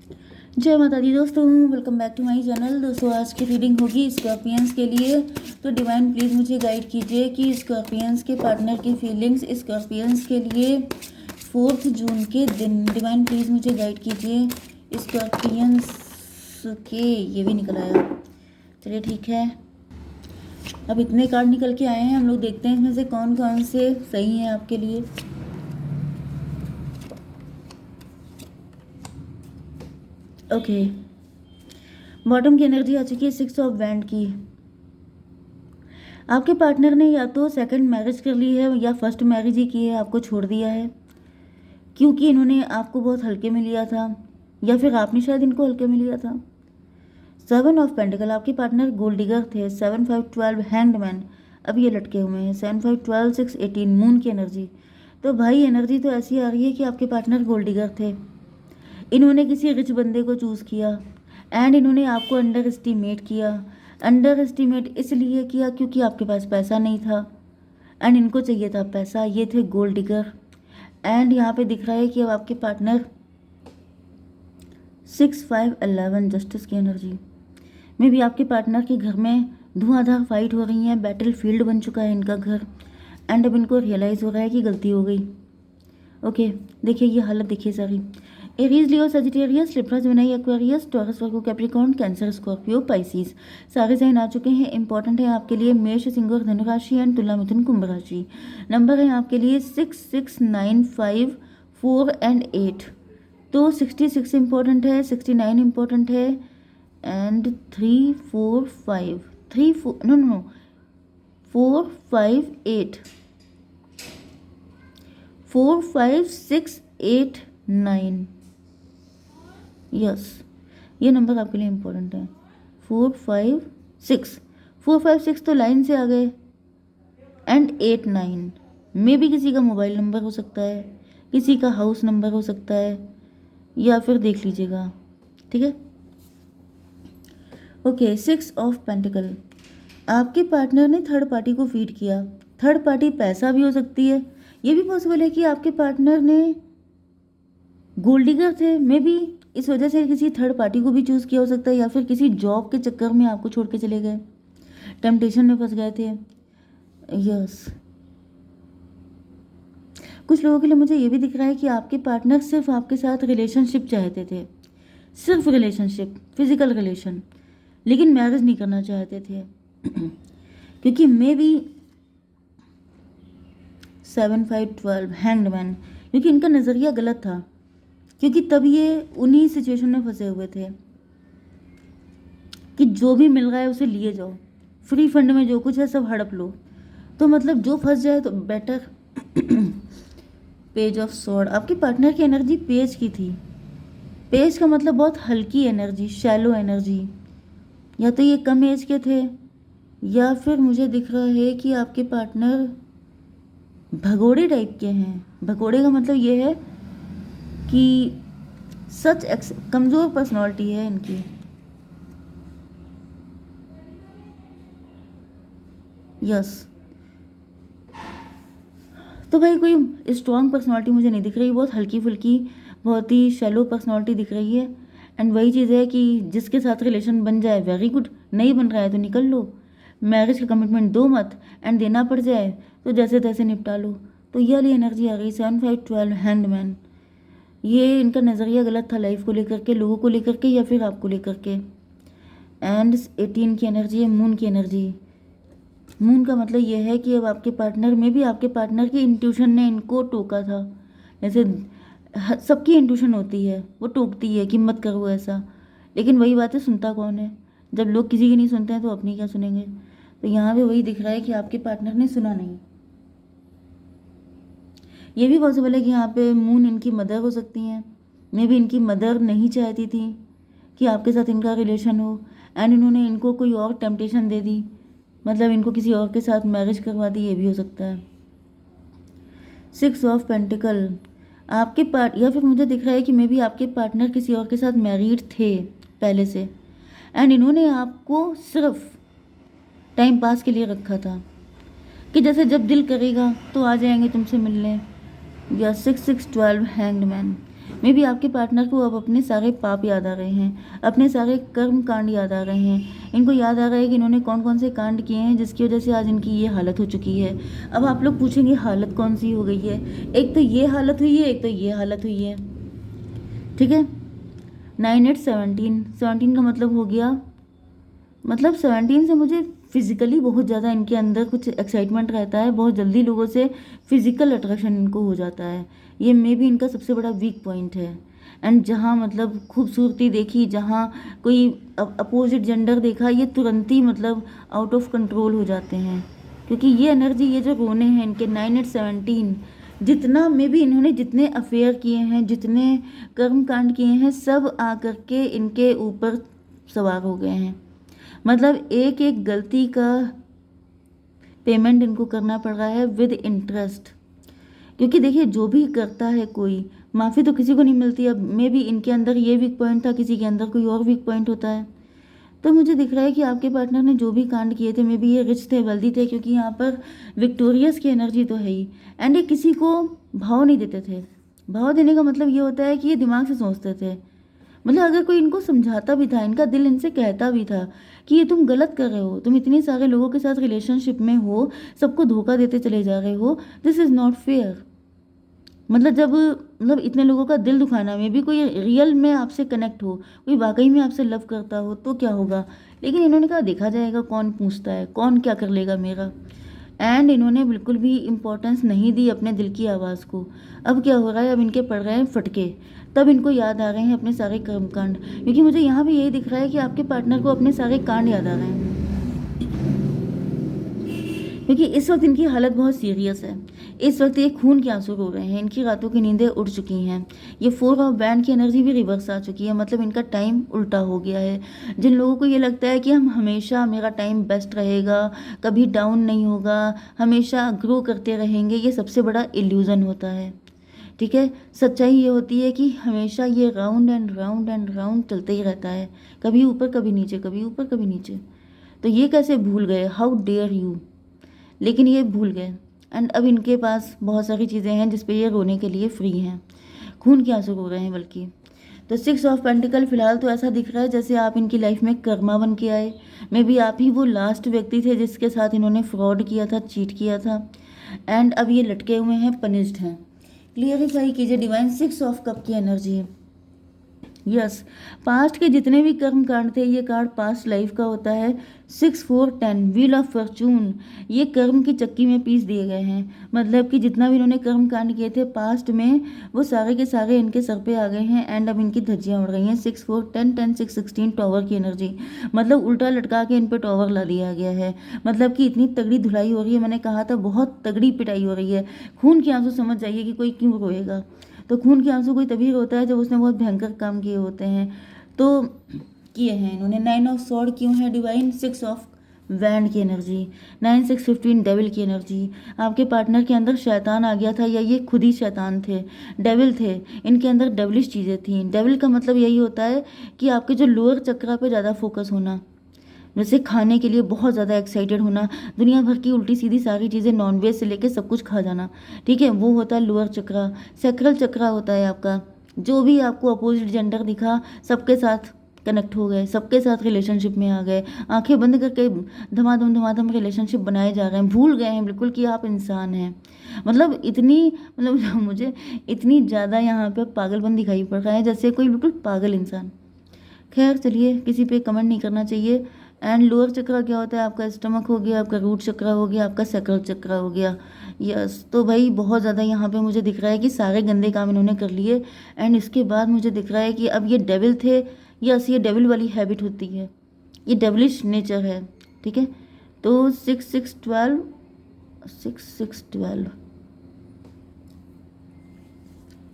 जय माता दी दोस्तों, welcome back to my channel. दोस्तों आज की रीडिंग होगी स्कॉर्पियंस के लिए। तो डिवाइन प्लीज़ मुझे गाइड कीजिए कि स्कॉर्पियंस के पार्टनर की फीलिंग्स स्कॉर्पियंस के लिए 4 जून के दिन। डिवाइन प्लीज़ मुझे गाइड कीजिए स्कॉर्पियंस के। ये भी निकल आया, चलिए ठीक है। अब इतने कार्ड निकल के आए हैं, हम लोग देखते हैं इसमें से कौन कौन से सही हैं आपके लिए। ओके, बॉटम की एनर्जी आ चुकी है 6 ऑफ वैंड की। आपके पार्टनर ने या तो सेकंड मैरिज कर ली है या फर्स्ट मैरिज ही की है, आपको छोड़ दिया है क्योंकि इन्होंने आपको बहुत हल्के में लिया था, या फिर आपने शायद इनको हल्के में लिया था। 7 ऑफ पेंटिकल, आपके पार्टनर गोल्ड डिगर थे। 7 5 12 हैंग्ड मैन, अब ये लटके हुए हैं। 7 5 12 6 18 मून की एनर्जी। तो भाई एनर्जी तो ऐसी आ रही है कि आपके पार्टनर गोल्ड डिगर थे, इन्होंने किसी रिच बंदे को चूज़ किया एंड इन्होंने आपको अंडर एस्टिमेट किया। अंडर एस्टिमेट इसलिए किया क्योंकि आपके पास पैसा नहीं था एंड इनको चाहिए था पैसा। ये थे गोल्ड डिगर एंड यहाँ पे दिख रहा है कि अब आपके पार्टनर 6 5 11 जस्टिस की एनर्जी में भी आपके पार्टनर के घर में धुआंधार फाइट हो रही है। बैटल फील्ड बन चुका है इनका घर एंड अब इनको रियलाइज़ हो रहा है कि गलती हो गई। ओके, देखिए ये हालत देखिए सारी। Aries, Leo, Sagittarius, Libra, Gemini, Aquarius, Taurus, Virgo, Capricorn, Cancer, Scorpio, Pisces, सारे साइन आ चुके हैं। इंपॉर्टेंट है आपके लिए मेष, सिंह और धनु राशि एंड तुला, मिथुन, कुंभ राशि। नंबर है आपके लिए 6 6 9 5 4 एंड 8। तो 66 इंपॉर्टेंट है, 69 इंपॉर्टेंट है and 3 4 5 3 4 no no no 4 5 8 4 5 6 8 9। Yes, ये नंबर आपके लिए इम्पोर्टेंट है। 4 5 6 4 5 6 तो लाइन से आ गए एंड 8 9 में भी किसी का मोबाइल नंबर हो सकता है, किसी का हाउस नंबर हो सकता है, या फिर देख लीजिएगा, ठीक है। ओके, 6 ऑफ पेंटिकल, आपके पार्टनर ने थर्ड पार्टी को फीड किया। थर्ड पार्टी पैसा भी हो सकती है, ये भी पॉसिबल है कि आपके पार्टनर ने गोल्ड डिगर थे, मे बी इस वजह से किसी थर्ड पार्टी को भी चूज़ किया हो सकता है, या फिर किसी जॉब के चक्कर में आपको छोड़ के चले गए, टेम्पटेशन में फंस गए थे। यस, कुछ लोगों के लिए मुझे ये भी दिख रहा है कि आपके पार्टनर सिर्फ आपके साथ रिलेशनशिप चाहते थे, सिर्फ रिलेशनशिप, फिजिकल रिलेशन, लेकिन मैरिज नहीं करना चाहते थे क्योंकि मे बी 7 5 12 हैंग्ड मैन, क्योंकि इनका नज़रिया गलत था, क्योंकि तब ये उन्हीं सिचुएशन में फंसे हुए थे कि जो भी मिल रहा है उसे लिए जाओ, फ्री फंड में जो कुछ है सब हड़प लो, तो मतलब जो फंस जाए तो बेटर। पेज ऑफ स्वॉर्ड, आपके पार्टनर की एनर्जी पेज की थी। पेज का मतलब बहुत हल्की एनर्जी, शैलो एनर्जी, या तो ये कम एज के थे या फिर मुझे दिख रहा है कि आपके पार्टनर भगोड़े टाइप के हैं। भगोड़े का मतलब ये है कि सच कमज़ोर पर्सनालिटी है इनकी। यस, तो भाई कोई स्ट्रॉन्ग पर्सनालिटी मुझे नहीं दिख रही, बहुत हल्की फुल्की, बहुत ही शैलो पर्सनालिटी दिख रही है। एंड वही चीज़ है कि जिसके साथ रिलेशन बन जाए वेरी गुड, नहीं बन रहा है तो निकल लो, मैरिज का कमिटमेंट दो मत, एंड देना पड़ जाए तो जैसे तैसे निपटा लो। तो ये वाली एनर्जी आ गई 7 5 12 हैंडमैन। ये इनका नज़रिया गलत था लाइफ को लेकर के, लोगों को लेकर के, या फिर आपको लेकर के। एंड 18 की एनर्जी है मून की एनर्जी। मून का मतलब ये है कि अब आपके पार्टनर में भी आपके पार्टनर की इंट्यूशन ने इनको टोका था। जैसे सबकी इंट्यूशन होती है, वो टोकती है कि मत करो ऐसा, लेकिन वही बात है, सुनता कौन है? जब लोग किसी की नहीं सुनते हैं तो अपनी क्या सुनेंगे? तो यहाँ पे वही दिख रहा है कि आपके पार्टनर ने सुना नहीं। ये भी पॉसिबल है कि यहाँ पे मून इनकी मदर हो सकती हैं, मे भी इनकी मदर नहीं चाहती थी कि आपके साथ इनका रिलेशन हो एंड इन्होंने इनको कोई और टेम्पटेशन दे दी, मतलब इनको किसी और के साथ मैरिज करवा दी, ये भी हो सकता है। 6 ऑफ पेंटिकल, आपके या फिर मुझे दिख रहा है कि मे बी आपके पार्टनर किसी और के साथ मैरिड थे पहले से एंड इन्होंने आपको सिर्फ टाइम पास के लिए रखा था कि जैसे जब दिल करेगा तो आ जाएंगे तुमसे मिलने। या 6 6 12 हैंग्ड मैन, मे बी आपके पार्टनर को अब अपने सारे पाप याद आ रहे हैं, अपने सारे कर्म कांड याद आ रहे हैं। इनको याद आ रहा है कि इन्होंने कौन कौन से कांड किए हैं जिसकी वजह से आज इनकी ये हालत हो चुकी है। अब आप लोग पूछेंगे हालत कौन सी हो गई है? एक तो ये हालत हुई है, एक तो ये हालत हुई है। ठीक है, 9 8 17, 17 का मतलब हो गया, मतलब 17 से मुझे फिजिकली बहुत ज़्यादा इनके अंदर कुछ एक्साइटमेंट रहता है, बहुत जल्दी लोगों से फिजिकल अट्रैक्शन इनको हो जाता है। ये मे भी इनका सबसे बड़ा वीक पॉइंट है। एंड जहाँ मतलब खूबसूरती देखी, जहाँ कोई अपोजिट जेंडर देखा, ये तुरंत ही मतलब आउट ऑफ कंट्रोल हो जाते हैं। क्योंकि ये एनर्जी, ये जो रोने हैं इनके 9 8 17, जितना मे भी इन्होंने जितने अफेयर किए हैं, जितने कर्म कांड किए हैं, सब आकर के इनके ऊपर सवार हो गए हैं। मतलब एक एक गलती का पेमेंट इनको करना पड़ रहा है विद इंटरेस्ट। क्योंकि देखिए, जो भी करता है कोई, माफ़ी तो किसी को नहीं मिलती। अब मे भी इनके अंदर ये वीक पॉइंट था, किसी के अंदर कोई और वीक पॉइंट होता है। तो मुझे दिख रहा है कि आपके पार्टनर ने जो भी कांड किए थे, मे बी ये रिच थे, वेल्दी थे, क्योंकि यहाँ पर विक्टोरियस की एनर्जी तो है ही। एंड ये किसी को भाव नहीं देते थे। भाव देने का मतलब ये होता है कि ये दिमाग से सोचते थे। मतलब अगर कोई इनको समझाता भी था, इनका दिल इनसे कहता भी था कि ये तुम गलत कर रहे हो, तुम इतने सारे लोगों के साथ रिलेशनशिप में हो, सबको धोखा देते चले जा रहे हो, दिस इज़ नॉट फेयर। मतलब जब मतलब इतने लोगों का दिल दुखाना, में भी कोई रियल में आपसे कनेक्ट हो, कोई वाकई में आपसे लव करता हो तो क्या होगा। लेकिन इन्होंने कहा देखा जाएगा, कौन पूछता है, कौन क्या कर लेगा मेरा। एंड इन्होंने बिल्कुल भी इम्पोर्टेंस नहीं दी अपने दिल की आवाज़ को। अब क्या हो रहा है, अब इनके पड़ रहे हैं फटके, तब इनको याद आ रहे हैं अपने सारे कर्मकांड। क्योंकि मुझे यहाँ भी यही दिख रहा है कि आपके पार्टनर को अपने सारे कांड याद आ रहे हैं। क्योंकि इस वक्त इनकी हालत बहुत सीरियस है। इस वक्त ये खून के आंसू रो रहे हैं, इनकी रातों की नींदें उड़ चुकी हैं। ये 4 ऑफ बैंड की एनर्जी भी रिवर्स आ चुकी है, मतलब इनका टाइम उल्टा हो गया है। जिन लोगों को ये लगता है कि हम हमेशा, मेरा टाइम बेस्ट रहेगा, कभी डाउन नहीं होगा, हमेशा ग्रो करते रहेंगे, ये सबसे बड़ा इल्यूज़न होता है। ठीक है, सच्चाई ये होती है कि हमेशा ये round and round and round चलते ही रहता है, कभी ऊपर कभी नीचे, कभी ऊपर कभी नीचे। तो ये कैसे भूल गए, हाउ डेयर यू। लेकिन ये भूल गए। एंड अब इनके पास बहुत सारी चीज़ें हैं जिस पे ये रोने के लिए फ्री हैं, खून के आंसू रो रहे हैं बल्कि। तो 6 ऑफ पेंटिकल फिलहाल तो ऐसा दिख रहा है जैसे आप इनकी लाइफ में कर्मा बन के आए। मे बी आप ही वो लास्ट व्यक्ति थे जिसके साथ इन्होंने फ्रॉड किया था, चीट किया था। एंड अब ये लटके हुए हैं, पनिश्ड हैं। क्लियरिफाई कीजिए डिवाइन 6 ऑफ कप की एनर्जी। यस, पास्ट के जितने भी कर्म कांड थे, ये कार्ड पास्ट लाइफ का होता है। 6 4 10 व्हील ऑफ फॉर्चून, ये कर्म की चक्की में पीस दिए गए हैं। मतलब कि जितना भी इन्होंने कर्म कांड किए थे पास्ट में, वो सारे के सारे इनके सर पे आ गए हैं। एंड अब इनकी धज्जियाँ उड़ रही हैं। 6 4 10 10 6 16 टॉवर की एनर्जी, मतलब उल्टा लटका के इन पे टॉवर ला दिया गया है। मतलब कि इतनी तगड़ी धुलाई हो रही है, मैंने कहा था बहुत तगड़ी पिटाई हो रही है। खून के आंसू समझ जाइए कि कोई क्यों रोएगा। तो खून के आंसू कोई तभी रोता है जब उसने बहुत भयंकर काम किए होते हैं। तो किए हैं इन्होंने। 9 ऑफ सॉर्ड क्यों है डिवाइन? 6 ऑफ वैंड की एनर्जी, 9 6 15 डेविल की एनर्जी। आपके पार्टनर के अंदर शैतान आ गया था, या ये खुद ही शैतान थे, डेविल थे। इनके अंदर डेविलिश चीज़ें थी। डेविल का मतलब यही होता है कि आपके जो लोअर चक्रा पे ज़्यादा फोकस होना, जैसे खाने के लिए बहुत ज़्यादा एक्साइटेड होना, दुनिया भर की उल्टी सीधी सारी चीज़ें, नॉनवेज से लेकर सब कुछ खा जाना। ठीक है, वो होता है लोअर चक्रा। सैक्रल चक्रा होता है आपका, जो भी आपको अपोजिट जेंडर दिखा, सबके साथ कनेक्ट हो गए, सबके साथ रिलेशनशिप में आ गए, आंखें बंद करके धमाधम रिलेशनशिप बनाए जा रहे हैं, भूल गए हैं बिल्कुल कि आप इंसान हैं। मतलब इतनी, मतलब मुझे इतनी ज़्यादा यहाँ पे पागलपन दिखाई पड़ रहा है, जैसे कोई बिल्कुल पागल इंसान। खैर चलिए, किसी पे कमेंट नहीं करना चाहिए। एंड लोअर चक्रा क्या होता है? आपका स्टमक हो गया, आपका रूट चक्रा हो गया, आपका सैक्रल चक्रा हो गया। यस, तो भाई बहुत ज़्यादा यहाँ पे मुझे दिख रहा है कि सारे गंदे काम इन्होंने कर लिए। एंड इसके बाद मुझे दिख रहा है कि अब ये डेविल थे। यस, ये डेविल वाली हैबिट होती है, ये डेविलिश नेचर है। ठीक है, तो 6 6 12 6 6 12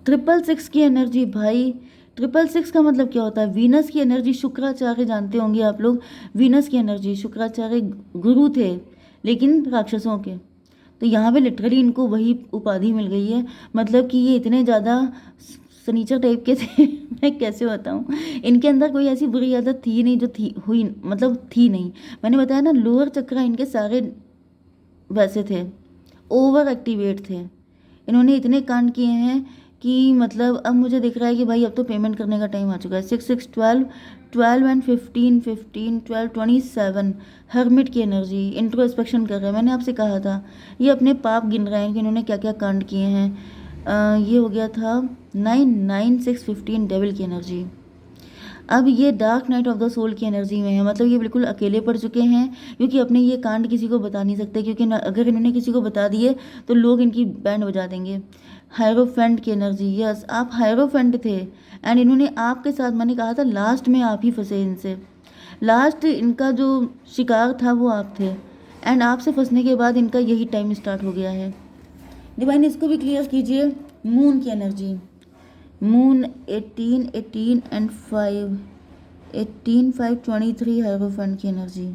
666 की एनर्जी भाई। 666 का मतलब क्या होता है? वीनस की एनर्जी, शुक्राचार्य जानते होंगे आप लोग। वीनस की एनर्जी, शुक्राचार्य गुरु थे लेकिन राक्षसों के। तो यहाँ पे लिटरली इनको वही उपाधि मिल गई है। मतलब कि ये इतने ज़्यादा सनीचर टाइप के थे मैं कैसे बताऊँ। इनके अंदर कोई ऐसी बुरी आदत थी नहीं जो थी हुई, मतलब थी नहीं। मैंने बताया ना, लोअर चक्रा इनके सारे वैसे थे, ओवर एक्टिवेट थे। इन्होंने इतने कांड किए हैं कि मतलब अब मुझे दिख रहा है कि भाई अब तो पेमेंट करने का टाइम आ चुका है। 6 6 12 12 एंड 15 15 12 27 हर्मिट की एनर्जी इंट्रोस्पेक्शन कर रहे हैं। मैंने आपसे कहा था ये अपने पाप गिन रहे हैं कि इन्होंने क्या क्या कांड किए हैं। ये हो गया था 9 9 6 15 डेविल की एनर्जी। अब ये dark night of the soul की एनर्जी में है, मतलब ये बिल्कुल अकेले पड़ चुके हैं क्योंकि अपने ये कांड किसी को बता नहीं सकते, क्योंकि अगर इन्होंने किसी को बता दिए तो लोग इनकी बैंड बजा देंगे। हायरोफेंट की एनर्जी, यस आप हायरोफेंट थे एंड इन्होंने आपके साथ, मैंने कहा था लास्ट में आप ही फंसे इनसे। लास्ट इनका जो शिकार था वो आप थे एंड आपसे फंसने के बाद इनका यही टाइम स्टार्ट हो गया है। डिवाइन इसको भी क्लियर कीजिए। मून की एनर्जी, मून 18 18 एंड 5 18 5 23 हायरोफेंट की एनर्जी।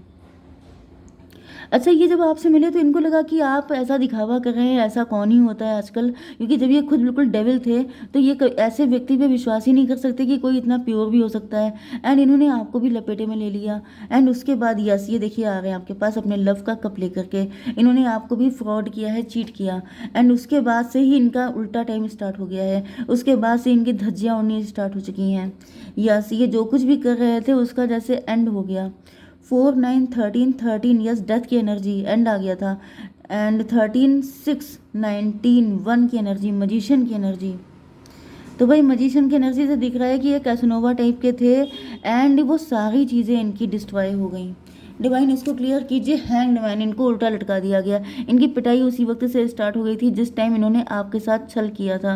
अच्छा, ये जब आपसे मिले तो इनको लगा कि आप ऐसा दिखावा कर रहे हैं, ऐसा कौन ही होता है आजकल, क्योंकि जब ये खुद बिल्कुल डेविल थे तो ये ऐसे व्यक्ति पे विश्वास ही नहीं कर सकते कि कोई इतना प्योर भी हो सकता है। एंड इन्होंने आपको भी लपेटे में ले लिया एंड उसके बाद यस ये देखिए आ रहे हैं आपके पास अपने लव का कप लेकर के। इन्होंने आपको भी फ्रॉड किया है, चीट किया एंड उसके बाद से ही इनका उल्टा टाइम स्टार्ट हो गया है। उसके बाद से इनकी धज्जियाँ उड़नी स्टार्ट हो चुकी हैं। यस ये जो कुछ भी कर रहे थे उसका जैसे एंड हो गया। 4 9 13 13 यस डेथ की एनर्जी एंड आ गया था एंड 13 6 19 1 की एनर्जी मजिशियन की एनर्जी। तो भाई मजिशियन की एनर्जी से दिख रहा है कि ये कैसनोवा टाइप के थे एंड वो सारी चीज़ें इनकी डिस्ट्रॉय हो गई। डिवाइन इसको क्लियर कीजिए। हैंग्ड मैन, इनको उल्टा लटका दिया गया। इनकी पिटाई उसी वक्त से स्टार्ट हो गई थी जिस टाइम इन्होंने आपके साथ छल किया था।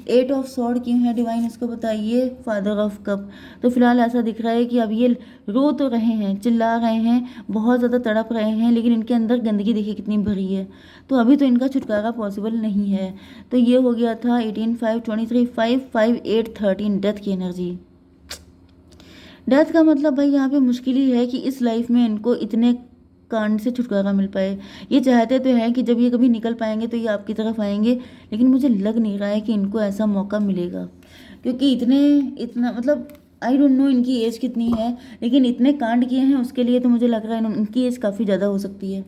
8 ऑफ सॉर्ड क्यों है डिवाइन इसको बताइए। Father of cup. तो फिलहाल ऐसा दिख रहा है कि अब ये रो तो रहे हैं, चिल्ला रहे हैं, बहुत ज़्यादा तड़प रहे हैं, लेकिन इनके अंदर गंदगी देखिए कितनी भरी है। तो अभी तो इनका छुटकारा पॉसिबल नहीं है। तो ये हो गया था 18 5 23 5 5 8 13 डेथ की एनर्जी। डेथ का मतलब भाई यहाँ पे मुश्किल ही है कि इस लाइफ में इनको इतने कांड से छुटकारा मिल पाए। ये चाहते तो हैं कि जब ये कभी निकल पाएंगे तो ये आपकी तरफ आएंगे, लेकिन मुझे लग नहीं रहा है कि इनको ऐसा मौका मिलेगा, क्योंकि इतना मतलब आई डोंट नो इनकी एज कितनी है, लेकिन इतने कांड किए हैं उसके लिए तो मुझे लग रहा है इनकी एज काफ़ी ज़्यादा हो सकती है।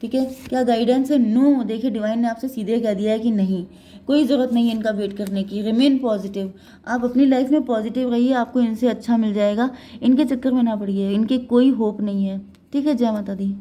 ठीक है, क्या गाइडेंस है? नो। देखिए डिवाइन ने आपसे सीधे कह दिया है कि नहीं, कोई ज़रूरत नहीं है इनका वेट करने की। रिमेन पॉजिटिव, आप अपनी लाइफ में पॉजिटिव रहिए, आपको इनसे अच्छा मिल जाएगा। इनके चक्कर में ना पड़िए, इनके कोई होप नहीं है। ठीक है, जय माता दी।